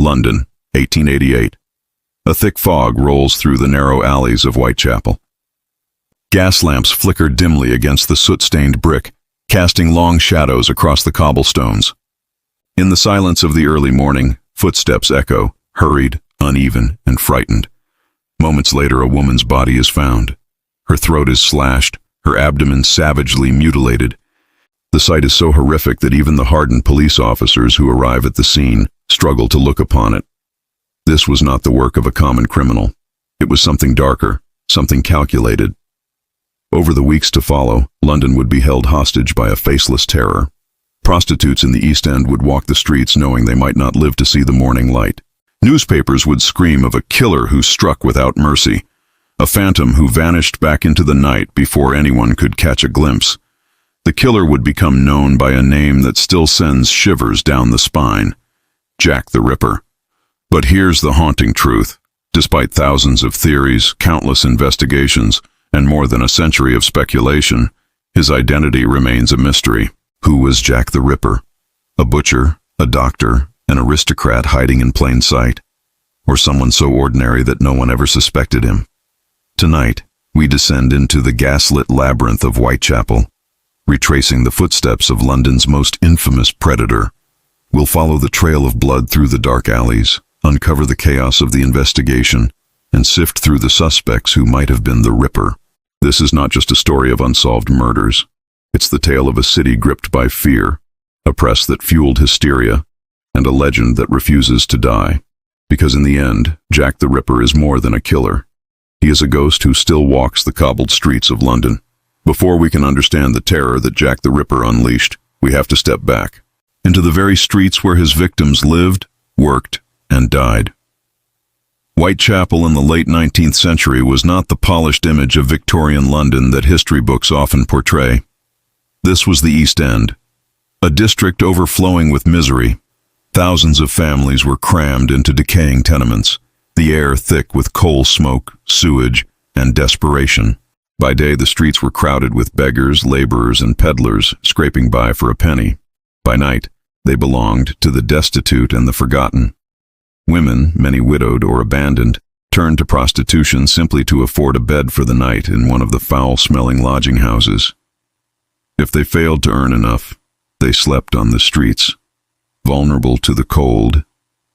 London, 1888. A thick fog rolls through the narrow alleys of Whitechapel. Gas lamps flicker dimly against the soot-stained brick, casting long shadows across the cobblestones. In the silence of the early morning, footsteps echo, hurried, uneven, and frightened. Moments later, a woman's body is found. Her throat is slashed, her abdomen savagely mutilated. The sight is so horrific that even the hardened police officers who arrive at the scene struggle to look upon it. This was not the work of a common criminal. It was something darker, something calculated. Over the weeks to follow, London would be held hostage by a faceless terror. Prostitutes in the East End would walk the streets knowing they might not live to see the morning light. Newspapers would scream of a killer who struck without mercy, a phantom who vanished back into the night before anyone could catch a glimpse. The killer would become known by a name that still sends shivers down the spine: Jack the Ripper. But here's the haunting truth. Despite thousands of theories, countless investigations, and more than a century of speculation, his identity remains a mystery. Who was Jack the Ripper? A butcher, a doctor, an aristocrat hiding in plain sight? Or someone so ordinary that no one ever suspected him? Tonight, we descend into the gaslit labyrinth of Whitechapel, retracing the footsteps of London's most infamous predator. We'll follow the trail of blood through the dark alleys, uncover the chaos of the investigation, and sift through the suspects who might have been the Ripper. This is not just a story of unsolved murders. It's the tale of a city gripped by fear, a press that fueled hysteria, and a legend that refuses to die. Because in the end, Jack the Ripper is more than a killer. He is a ghost who still walks the cobbled streets of London. Before we can understand the terror that Jack the Ripper unleashed, we have to step back into the very streets where his victims lived, worked, and died. Whitechapel in the late 19th century was not the polished image of Victorian London that history books often portray. This was the East End, a district overflowing with misery. Thousands of families were crammed into decaying tenements, the air thick with coal smoke, sewage, and desperation. By day, the streets were crowded with beggars, laborers, and peddlers scraping by for a penny. By night, they belonged to the destitute and the forgotten. Women, many widowed or abandoned, turned to prostitution simply to afford a bed for the night in one of the foul-smelling lodging houses. If they failed to earn enough, they slept on the streets, vulnerable to the cold,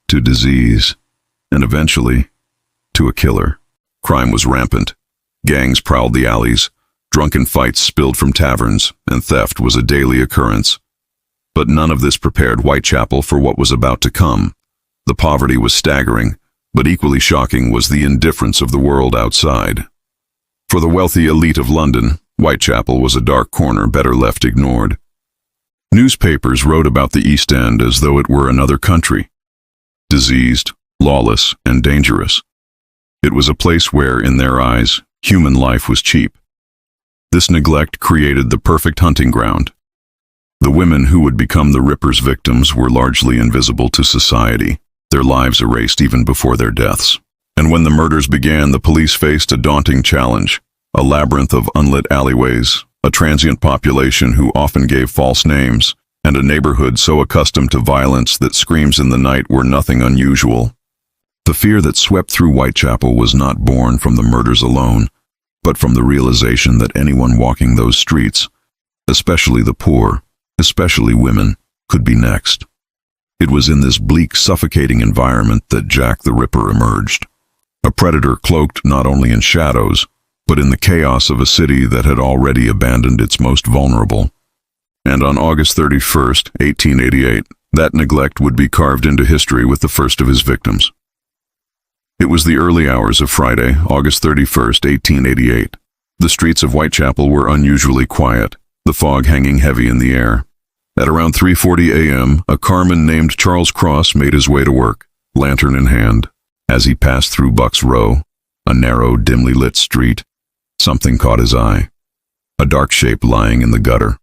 to disease, and eventually, to a killer. Crime was rampant. Gangs prowled the alleys, drunken fights spilled from taverns, and theft was a daily occurrence. But none of this prepared Whitechapel for what was about to come. The poverty was staggering, but equally shocking was the indifference of the world outside. For the wealthy elite of London, Whitechapel was a dark corner better left ignored. Newspapers wrote about the East End as though it were another country, diseased, lawless, and dangerous. It was a place where, in their eyes, human life was cheap. This neglect created the perfect hunting ground. The women who would become the Ripper's victims were largely invisible to society, their lives erased even before their deaths. And when the murders began, the police faced a daunting challenge: a labyrinth of unlit alleyways, a transient population who often gave false names, and a neighborhood so accustomed to violence that screams in the night were nothing unusual. The fear that swept through Whitechapel was not born from the murders alone, but from the realization that anyone walking those streets, especially the poor, especially women, could be next. It was in this bleak, suffocating environment that Jack the Ripper emerged. A predator cloaked not only in shadows, but in the chaos of a city that had already abandoned its most vulnerable. And on August 31st, 1888, that neglect would be carved into history with the first of his victims. It was the early hours of Friday, August 31st, 1888. The streets of Whitechapel were unusually quiet, the fog hanging heavy in the air. At around 3:40 a.m., a carman named Charles Cross made his way to work, lantern in hand. As he passed through Buck's Row, a narrow, dimly lit street, something caught his eye: a dark shape lying in the gutter.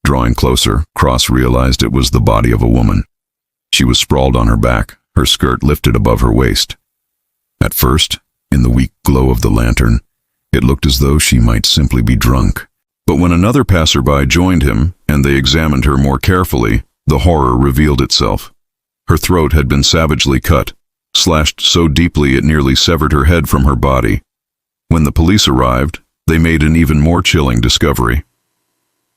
Drawing closer, Cross realized it was the body of a woman. She was sprawled on her back, her skirt lifted above her waist. At first, in the weak glow of the lantern, it looked as though she might simply be drunk. But when another passerby joined him, and they examined her more carefully, the horror revealed itself. Her throat had been savagely cut, slashed so deeply it nearly severed her head from her body. When the police arrived, they made an even more chilling discovery.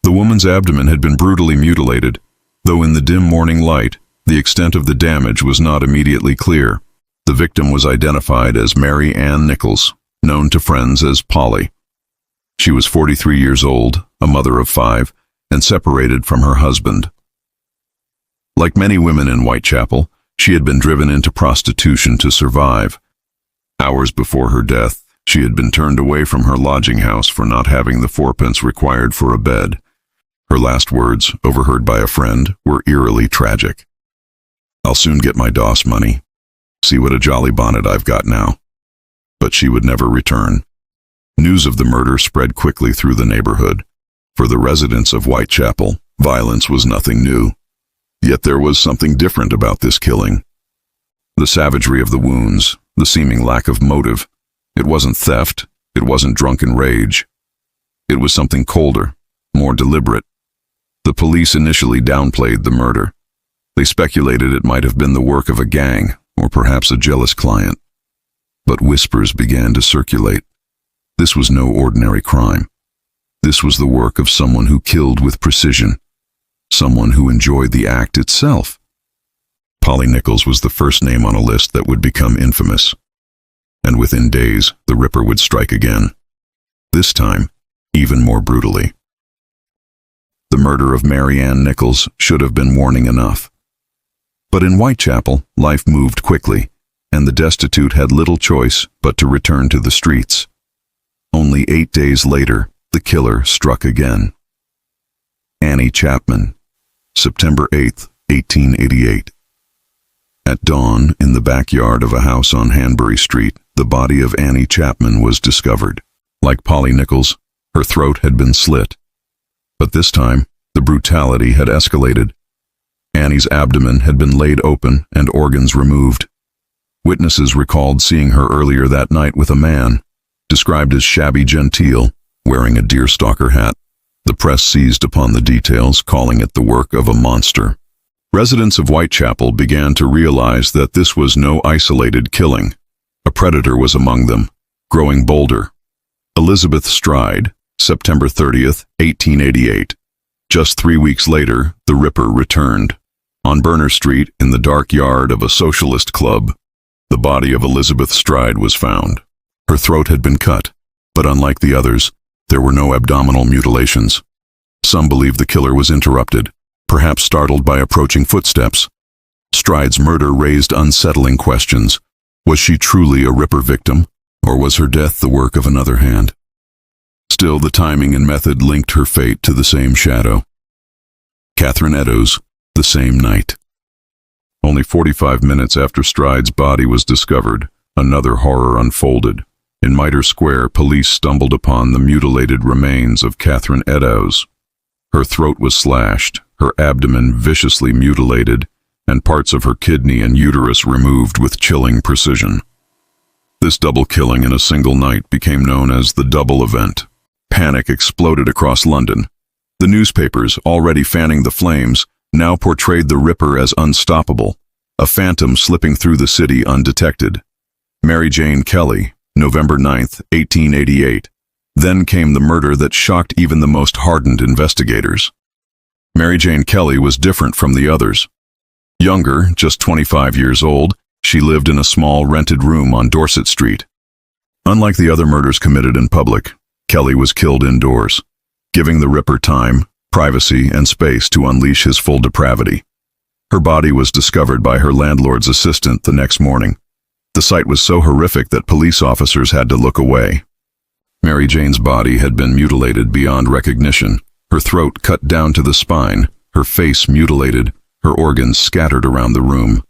The woman's abdomen had been brutally mutilated, though in the dim morning light, the extent of the damage was not immediately clear. The victim was identified as Mary Ann Nichols, known to friends as Polly. She was 43 years old, a mother of 5, and separated from her husband. Like many women in Whitechapel, she had been driven into prostitution to survive. Hours before her death, she had been turned away from her lodging house for not having the 4pence required for a bed. Her last words, overheard by a friend, were eerily tragic. "I'll soon get my DOS money. See what a jolly bonnet I've got now." But she would never return. News of the murder spread quickly through the neighborhood. For the residents of Whitechapel, violence was nothing new. Yet there was something different about this killing. The savagery of the wounds, the seeming lack of motive. It wasn't theft, it wasn't drunken rage. It was something colder, more deliberate. The police initially downplayed the murder. They speculated it might have been the work of a gang, or perhaps a jealous client. But whispers began to circulate. This was no ordinary crime. This was the work of someone who killed with precision, someone who enjoyed the act itself. Polly Nichols was the first name on a list that would become infamous. And within days, the Ripper would strike again. This time, even more brutally. The murder of Mary Ann Nichols should have been warning enough. But in Whitechapel, life moved quickly, and the destitute had little choice but to return to the streets. Only 8 days later, the killer struck again. Annie Chapman, September 8, 1888. At dawn, in the backyard of a house on Hanbury Street, the body of Annie Chapman was discovered. Like Polly Nichols, her throat had been slit. But this time, the brutality had escalated. Annie's abdomen had been laid open and organs removed. Witnesses recalled seeing her earlier that night with a man, described as shabby genteel, wearing a deerstalker hat. The press seized upon the details, calling it the work of a monster. Residents of Whitechapel began to realize that this was no isolated killing. A predator was among them, growing bolder. Elizabeth Stride, September 30th, 1888. Just 3 weeks later, the Ripper returned. On Berner Street, in the dark yard of a socialist club, the body of Elizabeth Stride was found. Her throat had been cut, but unlike the others, there were no abdominal mutilations. Some believe the killer was interrupted, perhaps startled by approaching footsteps. Stride's murder raised unsettling questions. Was she truly a Ripper victim, or was her death the work of another hand? Still, the timing and method linked her fate to the same shadow. Catherine Eddowes, the same night. Only 45 minutes after Stride's body was discovered, another horror unfolded. In Mitre Square, police stumbled upon the mutilated remains of Catherine Eddowes. Her throat was slashed, her abdomen viciously mutilated, and parts of her kidney and uterus removed with chilling precision. This double killing in a single night became known as the double event. Panic exploded across London. The newspapers, already fanning the flames, now portrayed the Ripper as unstoppable, a phantom slipping through the city undetected. Mary Jane Kelly, November 9th, 1888. Then came the murder that shocked even the most hardened investigators. Mary Jane Kelly was different from the others. Younger, just 25 years old, she lived in a small rented room on Dorset Street. Unlike the other murders committed in public, Kelly was killed indoors, giving the Ripper time, privacy, and space to unleash his full depravity. Her body was discovered by her landlord's assistant the next morning. The sight was so horrific that police officers had to look away. Mary Jane's body had been mutilated beyond recognition, her throat cut down to the spine, her face mutilated, her organs scattered around the room.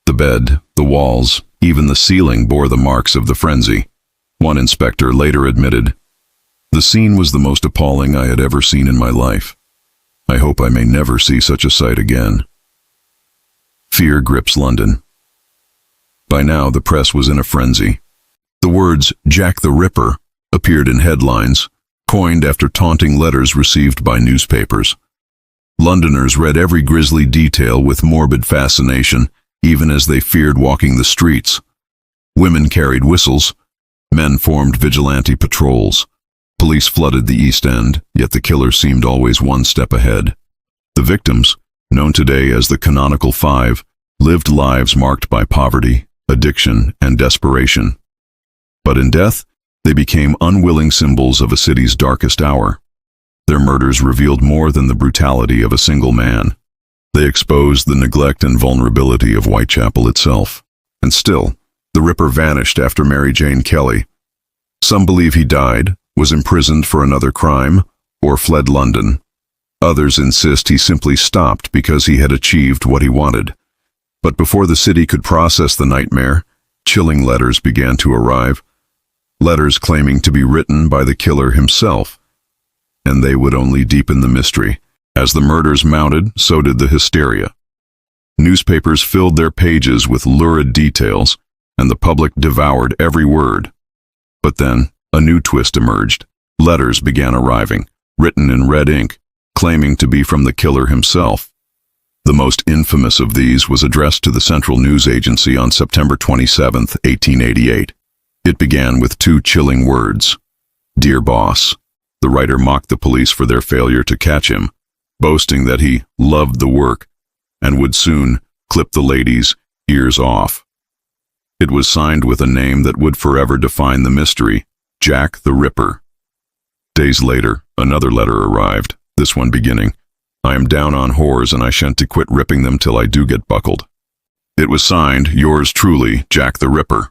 The bed, the walls, even the ceiling bore the marks of the frenzy. One inspector later admitted, "The scene was the most appalling I had ever seen in my life. I hope I may never see such a sight again." Fear grips London. By now, the press was in a frenzy. The words, "Jack the Ripper," appeared in headlines, coined after taunting letters received by newspapers. Londoners read every grisly detail with morbid fascination, even as they feared walking the streets. Women carried whistles. Men formed vigilante patrols. Police flooded the East End, yet the killer seemed always one step ahead. The victims, known today as the Canonical Five, lived lives marked by poverty, addiction, and desperation. But in death, they became unwilling symbols of a city's darkest hour. Their murders revealed more than the brutality of a single man. They exposed the neglect and vulnerability of Whitechapel itself. And still, the Ripper vanished after Mary Jane Kelly. Some believe he died, was imprisoned for another crime, or fled London. Others insist he simply stopped because he had achieved what he wanted. But before the city could process the nightmare, chilling letters began to arrive. Letters claiming to be written by the killer himself. And they would only deepen the mystery. As the murders mounted, so did the hysteria. Newspapers filled their pages with lurid details, and the public devoured every word. But then, a new twist emerged. Letters began arriving, written in red ink, claiming to be from the killer himself. The most infamous of these was addressed to the Central News Agency on September 27, 1888. It began with two chilling words. "Dear Boss." The writer mocked the police for their failure to catch him, boasting that he loved the work and would soon clip the ladies' ears off. It was signed with a name that would forever define the mystery, Jack the Ripper. Days later, another letter arrived, this one beginning, "I am down on whores and I shan't to quit ripping them till I do get buckled." It was signed, "Yours truly, Jack the Ripper."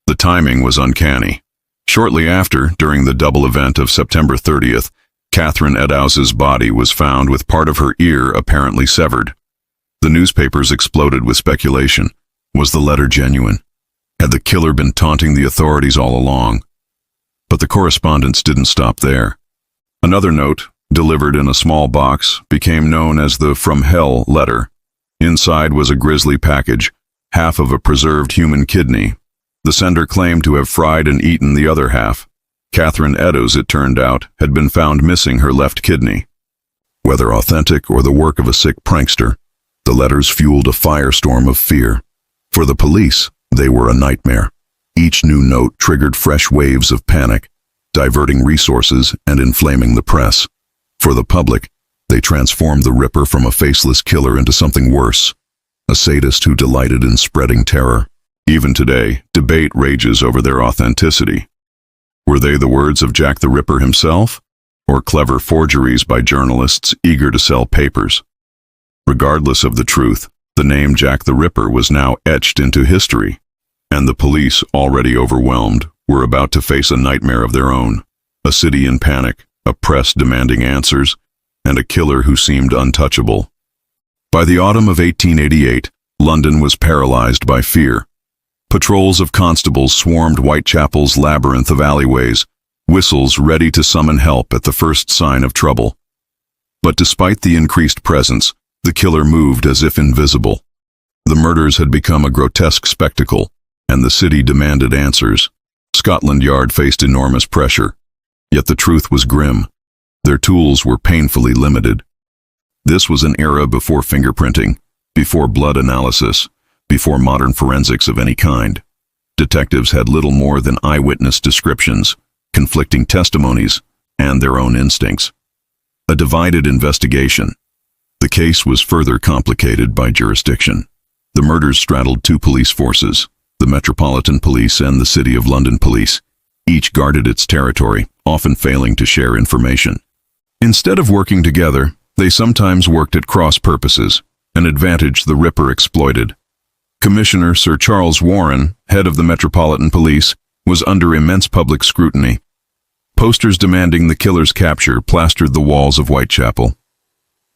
The timing was uncanny. Shortly after, during the double event of September 30th, Catherine Eddowes's body was found with part of her ear apparently severed. The newspapers exploded with speculation. Was the letter genuine? Had the killer been taunting the authorities all along? But the correspondence didn't stop there. Another note, delivered in a small box, became known as the From Hell letter. Inside was a grisly package, half of a preserved human kidney. The sender claimed to have fried and eaten the other half. Catherine Eddowes, it turned out, had been found missing her left kidney. Whether authentic or the work of a sick prankster, the letters fueled a firestorm of fear. For the police, they were a nightmare. Each new note triggered fresh waves of panic, diverting resources and inflaming the press. For the public, they transformed the Ripper from a faceless killer into something worse, a sadist who delighted in spreading terror. Even today, debate rages over their authenticity. Were they the words of Jack the Ripper himself, or clever forgeries by journalists eager to sell papers? Regardless of the truth, the name Jack the Ripper was now etched into history, and the police, already overwhelmed, were about to face a nightmare of their own. A city in panic, a press demanding answers, and a killer who seemed untouchable. By the autumn of 1888, London was paralyzed by fear. Patrols of constables swarmed Whitechapel's labyrinth of alleyways, whistles ready to summon help at the first sign of trouble. But despite the increased presence, the killer moved as if invisible. The murders had become a grotesque spectacle, and the city demanded answers. Scotland Yard faced enormous pressure. Yet the truth was grim. Their tools were painfully limited. This was an era before fingerprinting, before blood analysis, before modern forensics of any kind. Detectives had little more than eyewitness descriptions, conflicting testimonies, and their own instincts. A divided investigation. The case was further complicated by jurisdiction. The murders straddled two police forces, the Metropolitan Police and the City of London Police. Each guarded its territory, often failing to share information. Instead of working together, they sometimes worked at cross purposes, an advantage the Ripper exploited. Commissioner Sir Charles Warren, head of the Metropolitan Police, was under immense public scrutiny. Posters demanding the killer's capture plastered the walls of Whitechapel.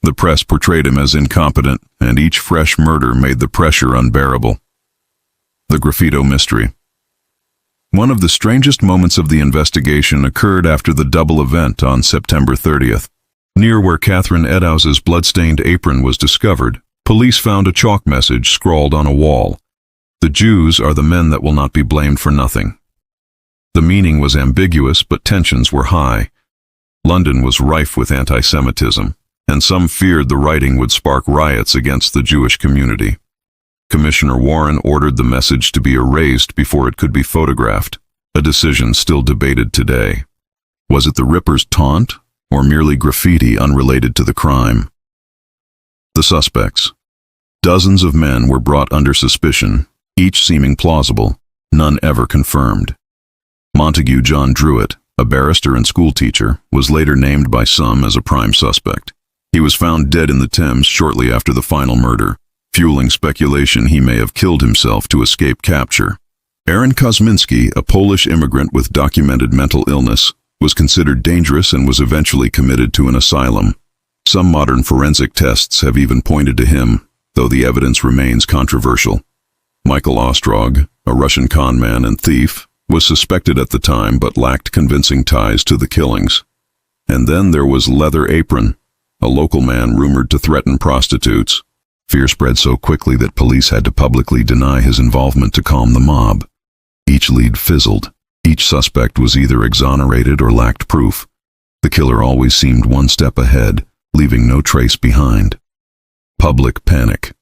The press portrayed him as incompetent, and each fresh murder made the pressure unbearable. The Graffito Mystery. One of the strangest moments of the investigation occurred after the double event on September 30th. Near where Catherine Eddowes's blood-stained apron was discovered, police found a chalk message scrawled on a wall. "The Jews are the men that will not be blamed for nothing." The meaning was ambiguous, but tensions were high. London was rife with anti-Semitism, and some feared the writing would spark riots against the Jewish community. Commissioner Warren ordered the message to be erased before it could be photographed, a decision still debated today. Was it the Ripper's taunt, or merely graffiti unrelated to the crime? The suspects. Dozens of men were brought under suspicion, each seeming plausible, none ever confirmed. Montague John Druitt, a barrister and schoolteacher, was later named by some as a prime suspect. He was found dead in the Thames shortly after the final murder, fueling speculation he may have killed himself to escape capture. Aaron Kosminski, a Polish immigrant with documented mental illness, was considered dangerous and was eventually committed to an asylum. Some modern forensic tests have even pointed to him, though the evidence remains controversial. Michael Ostrog, a Russian conman and thief, was suspected at the time but lacked convincing ties to the killings. And then there was Leather Apron, a local man rumored to threaten prostitutes. Fear spread so quickly that police had to publicly deny his involvement to calm the mob. Each lead fizzled. Each suspect was either exonerated or lacked proof. The killer always seemed one step ahead, leaving no trace behind. Public panic.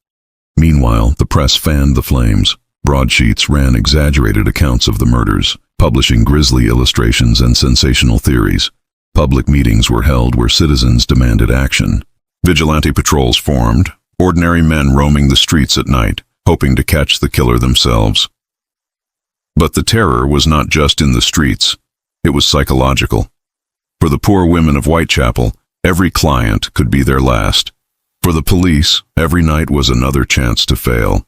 Meanwhile, the press fanned the flames. Broadsheets ran exaggerated accounts of the murders, publishing grisly illustrations and sensational theories. Public meetings were held where citizens demanded action. Vigilante patrols formed, ordinary men roaming the streets at night, hoping to catch the killer themselves. But the terror was not just in the streets, it was psychological. For the poor women of Whitechapel, every client could be their last. For the police, every night was another chance to fail.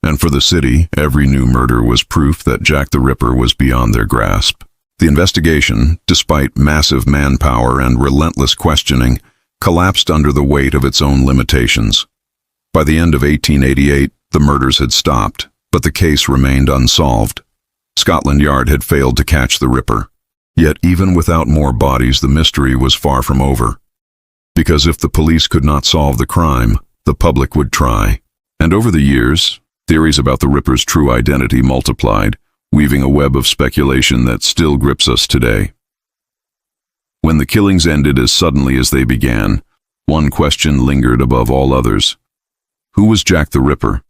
And for the city, every new murder was proof that Jack the Ripper was beyond their grasp. The investigation, despite massive manpower and relentless questioning, collapsed under the weight of its own limitations. By the end of 1888, the murders had stopped, but the case remained unsolved. Scotland Yard had failed to catch the Ripper. Yet even without more bodies, the mystery was far from over. Because if the police could not solve the crime, the public would try. And over the years, theories about the Ripper's true identity multiplied, weaving a web of speculation that still grips us today. When the killings ended as suddenly as they began, one question lingered above all others. Who was Jack the Ripper?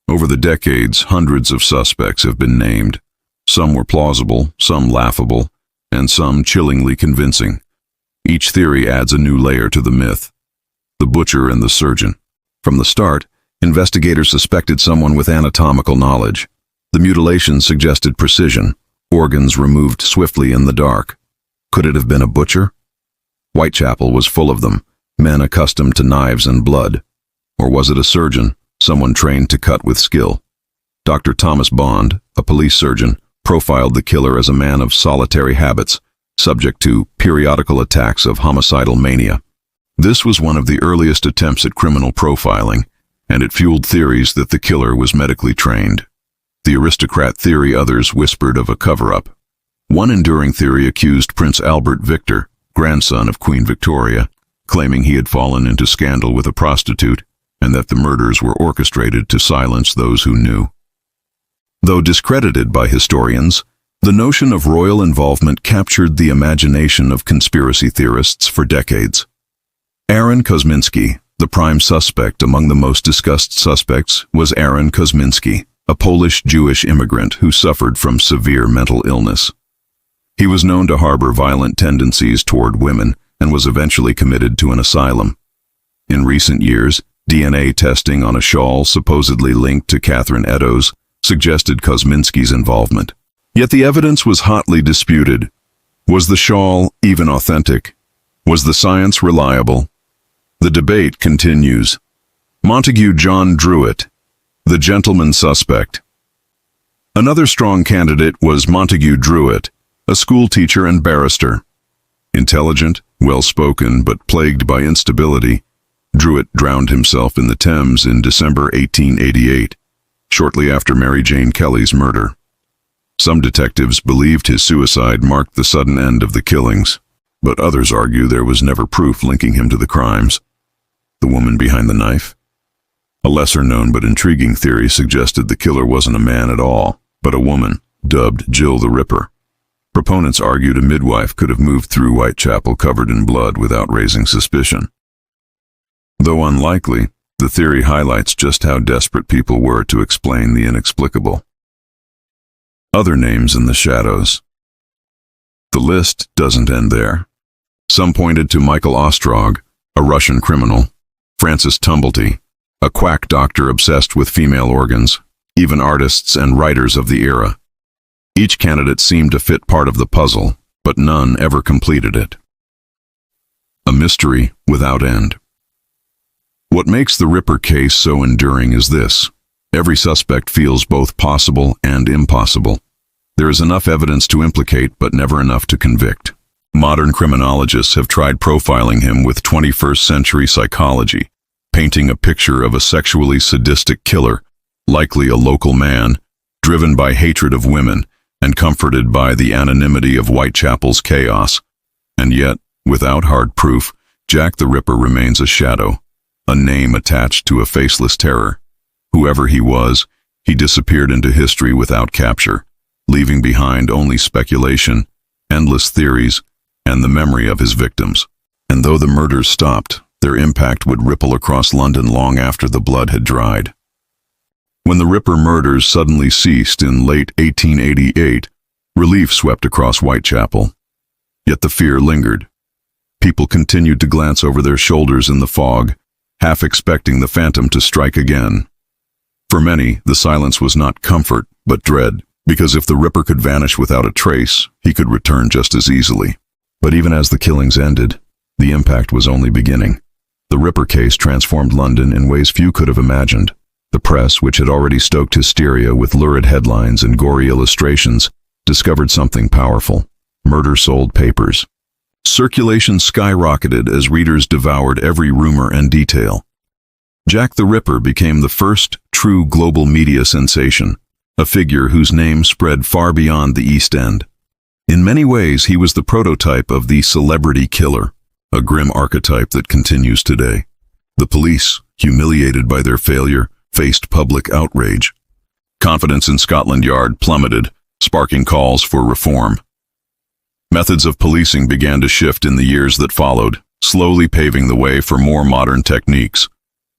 Over the decades, hundreds of suspects have been named. Some were plausible, some laughable, and some chillingly convincing. Each theory adds a new layer to the myth. The butcher and the surgeon. From the start, investigators suspected someone with anatomical knowledge. The mutilations suggested precision, organs removed swiftly in the dark. Could it have been a butcher? Whitechapel was full of them, men accustomed to knives and blood. Or was it a surgeon, someone trained to cut with skill? Dr. Thomas Bond, a police surgeon, profiled the killer as a man of solitary habits, subject to periodical attacks of homicidal mania. This was one of the earliest attempts at criminal profiling, and it fueled theories that the killer was medically trained. The aristocrat theory others whispered of a cover-up. One enduring theory accused Prince Albert Victor, grandson of Queen Victoria, claiming he had fallen into scandal with a prostitute, and that the murders were orchestrated to silence those who knew. Though discredited by historians, the notion of royal involvement captured the imagination of conspiracy theorists for decades. Aaron Kosminski, the prime suspect among the most discussed suspects, was Aaron Kosminski, a Polish Jewish immigrant who suffered from severe mental illness. He was known to harbor violent tendencies toward women and was eventually committed to an asylum. In recent years, DNA testing on a shawl supposedly linked to Catherine Eddowes suggested Kosminski's involvement. Yet the evidence was hotly disputed. Was the shawl even authentic? Was the science reliable? The debate continues. Montague John Druitt, the gentleman suspect. Another strong candidate was Montague Druitt, a schoolteacher and barrister. Intelligent, well-spoken, but plagued by instability, Druitt drowned himself in the Thames in December 1888, shortly after Mary Jane Kelly's murder. Some detectives believed his suicide marked the sudden end of the killings, but others argue there was never proof linking him to the crimes. The woman behind the knife? A lesser-known but intriguing theory suggested the killer wasn't a man at all, but a woman, dubbed Jill the Ripper. Proponents argued a midwife could have moved through Whitechapel covered in blood without raising suspicion. Though unlikely, The theory highlights just how desperate people were to explain the inexplicable. Other names in the shadows. The list doesn't end there. Some pointed to Michael Ostrog, a Russian criminal, Francis Tumblety, a quack doctor obsessed with female organs, even artists and writers of the era. Each candidate seemed to fit part of the puzzle, but none ever completed it. A mystery without end. What makes the Ripper case so enduring is this: every suspect feels both possible and impossible. There is enough evidence to implicate, but never enough to convict. Modern criminologists have tried profiling him with 21st century psychology, painting a picture of a sexually sadistic killer, likely a local man, driven by hatred of women and comforted by the anonymity of Whitechapel's chaos. And yet, without hard proof, Jack the Ripper remains a shadow, a name attached to a faceless terror. Whoever he was, he disappeared into history without capture, leaving behind only speculation, endless theories, and the memory of his victims. And though the murders stopped, their impact would ripple across London long after the blood had dried. When the Ripper murders suddenly ceased in late 1888, relief swept across Whitechapel. Yet the fear lingered. People continued to glance over their shoulders in the fog, half expecting the phantom to strike again. For many, the silence was not comfort, but dread, because if the Ripper could vanish without a trace, he could return just as easily. But even as the killings ended, the impact was only beginning. The Ripper case transformed London in ways few could have imagined. The press, which had already stoked hysteria with lurid headlines and gory illustrations, discovered something powerful: murder sold papers. Circulation skyrocketed as readers devoured every rumor and detail. Jack the Ripper became the first true global media sensation, a figure whose name spread far beyond the East End. In many ways, he was the prototype of the celebrity killer, a grim archetype that continues today. The police, humiliated by their failure, faced public outrage. Confidence in Scotland Yard plummeted, sparking calls for reform. Methods of policing began to shift in the years that followed, slowly paving the way for more modern techniques.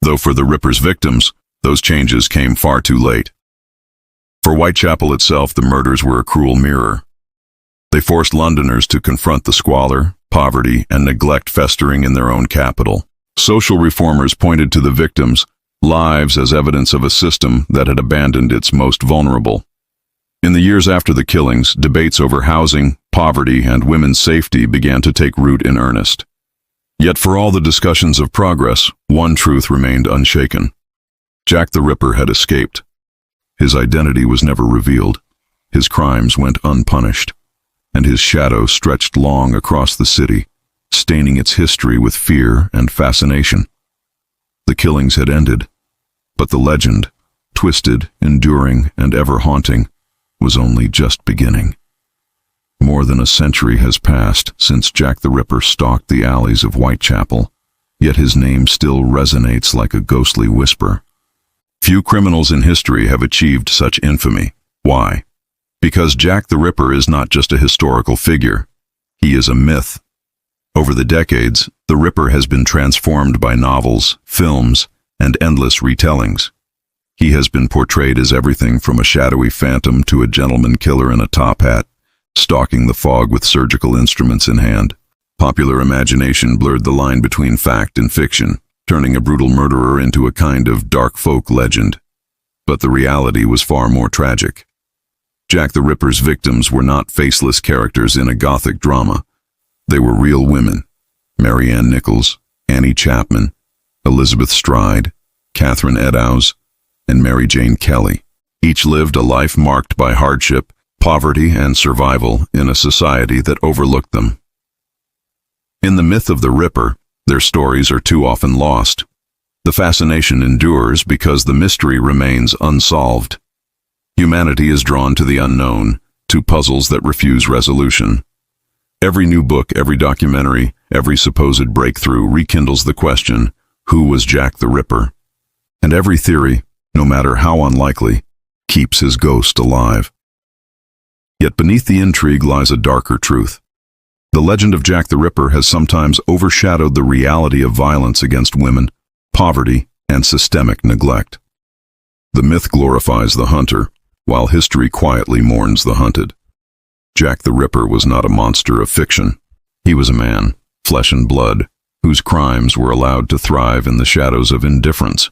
Though for the Ripper's victims, those changes came far too late. For Whitechapel itself, the murders were a cruel mirror. They forced Londoners to confront the squalor, poverty, and neglect festering in their own capital. Social reformers pointed to the victims' lives as evidence of a system that had abandoned its most vulnerable. In the years after the killings, debates over housing, poverty, and women's safety began to take root in earnest. Yet for all the discussions of progress, one truth remained unshaken. Jack the Ripper had escaped. His identity was never revealed. His crimes went unpunished, and his shadow stretched long across the city, staining its history with fear and fascination. The killings had ended, but the legend, twisted, enduring, and ever haunting, was only just beginning. More than a century has passed since Jack the Ripper stalked the alleys of Whitechapel, yet his name still resonates like a ghostly whisper. Few criminals in history have achieved such infamy. Why? Because Jack the Ripper is not just a historical figure. He is a myth. Over the decades, the Ripper has been transformed by novels, films, and endless retellings. He has been portrayed as everything from a shadowy phantom to a gentleman killer in a top hat, stalking the fog with surgical instruments in hand. Popular imagination blurred the line between fact and fiction, turning a brutal murderer into a kind of dark folk legend. But the reality was far more tragic. Jack the Ripper's victims were not faceless characters in a Gothic drama. They were real women: Mary Ann Nichols, Annie Chapman, Elizabeth Stride, Catherine Eddowes, and Mary Jane Kelly. Each lived a life marked by hardship, poverty, and survival in a society that overlooked them. In the myth of the Ripper, their stories are too often lost. The fascination endures because the mystery remains unsolved. Humanity is drawn to the unknown, to puzzles that refuse resolution. Every new book, every documentary, every supposed breakthrough rekindles the question, who was Jack the Ripper? And every theory, no matter how unlikely, keeps his ghost alive. Yet beneath the intrigue lies a darker truth. The legend of Jack the Ripper has sometimes overshadowed the reality of violence against women, poverty, and systemic neglect. The myth glorifies the hunter, while history quietly mourns the hunted. Jack the Ripper was not a monster of fiction. He was a man, flesh and blood, whose crimes were allowed to thrive in the shadows of indifference.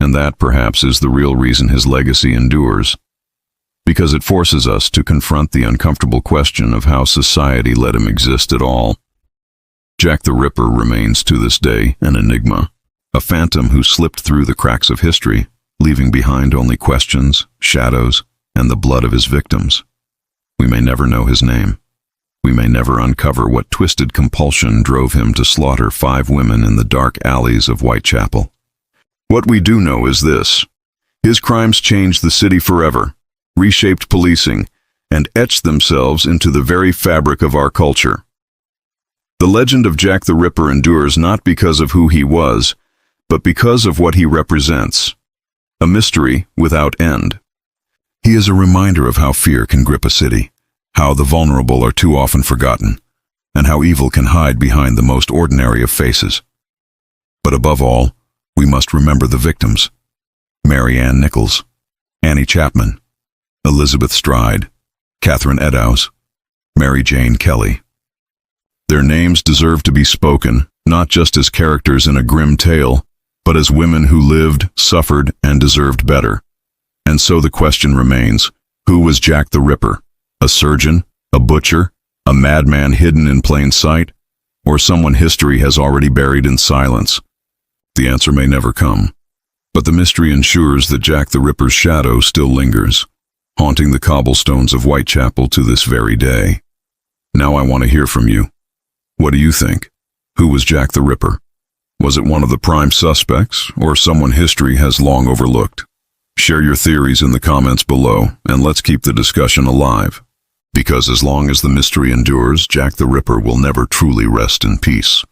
And that, perhaps, is the real reason his legacy endures, because it forces us to confront the uncomfortable question of how society let him exist at all. Jack the Ripper remains to this day an enigma, a phantom who slipped through the cracks of history, leaving behind only questions, shadows, and the blood of his victims. We may never know his name. We may never uncover what twisted compulsion drove him to slaughter 5 women in the dark alleys of Whitechapel. What we do know is this: his crimes changed the city forever, reshaped policing, and etched themselves into the very fabric of our culture. The legend of Jack the Ripper endures not because of who he was, but because of what he represents: a mystery without end. He is a reminder of how fear can grip a city, how the vulnerable are too often forgotten, and how evil can hide behind the most ordinary of faces. But above all, we must remember the victims: Mary Ann Nichols, Annie Chapman, Elizabeth Stride, Catherine Eddowes, Mary Jane Kelly. Their names deserve to be spoken, not just as characters in a grim tale, but as women who lived, suffered, and deserved better. And so the question remains: who was Jack the Ripper? A surgeon? A butcher? A madman hidden in plain sight? Or someone history has already buried in silence? The answer may never come, but the mystery ensures that Jack the Ripper's shadow still lingers, haunting the cobblestones of Whitechapel to this very day. Now I want to hear from you. What do you think? Who was Jack the Ripper? Was it one of the prime suspects, or someone history has long overlooked? Share your theories in the comments below, and let's keep the discussion alive. Because as long as the mystery endures, Jack the Ripper will never truly rest in peace.